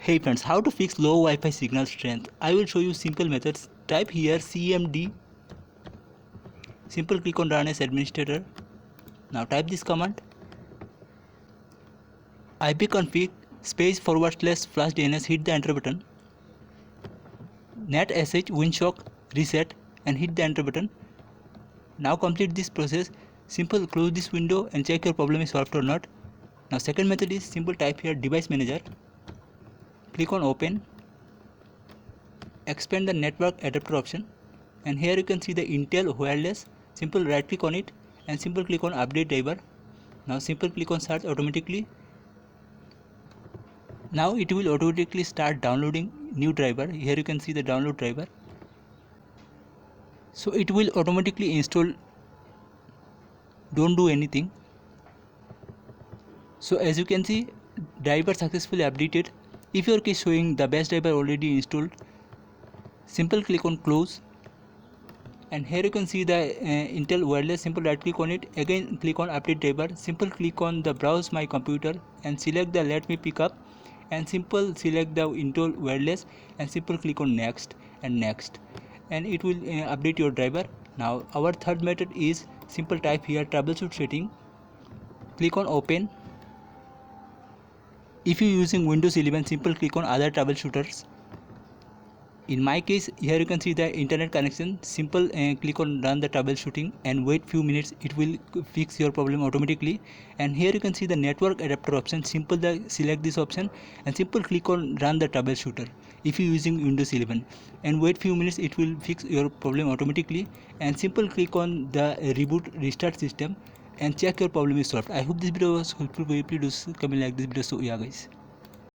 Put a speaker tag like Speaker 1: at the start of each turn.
Speaker 1: Hey friends, how to fix low Wi-Fi signal strength? I will show you simple methods. Type here cmd, simple click on run as administrator. Now type this command ipconfig space /flash DNS, hit the enter button. Net sh winshock reset and hit the enter button. Now complete this process. Simple close this window and check your problem is solved or not. Now second method is simple type here device manager. Click on open. Expand the network adapter option, and here you can see the Intel wireless. Simple right click on it and simple click on update driver. Now simple click on search automatically. Now it will automatically start downloading new driver. Here you can see the download driver. So it will automatically install. Don't do anything. So as you can see, driver successfully updated. If your case showing the best driver already installed, simple click on close, and here you can see the Intel wireless. Simple right click on it, again click on update driver, simple click on the browse my computer and select the let me pick up, and simple select the Intel wireless and simple click on next, and it will update your driver. Now our third method is simple type here troubleshoot setting, click on open. If you using Windows 11, simple click on other troubleshooters. In my case, here you can see the internet connection. Simple click on run the troubleshooting and wait few minutes. It will fix your problem automatically. And here you can see the network adapter option. Simple select this option and simple click on run the troubleshooter if you using Windows 11, and wait few minutes. It will fix your problem automatically. And simple click on the reboot restart system and check your problem is solved. I hope this video was helpful for you. Please do comment, like this video. So yeah guys.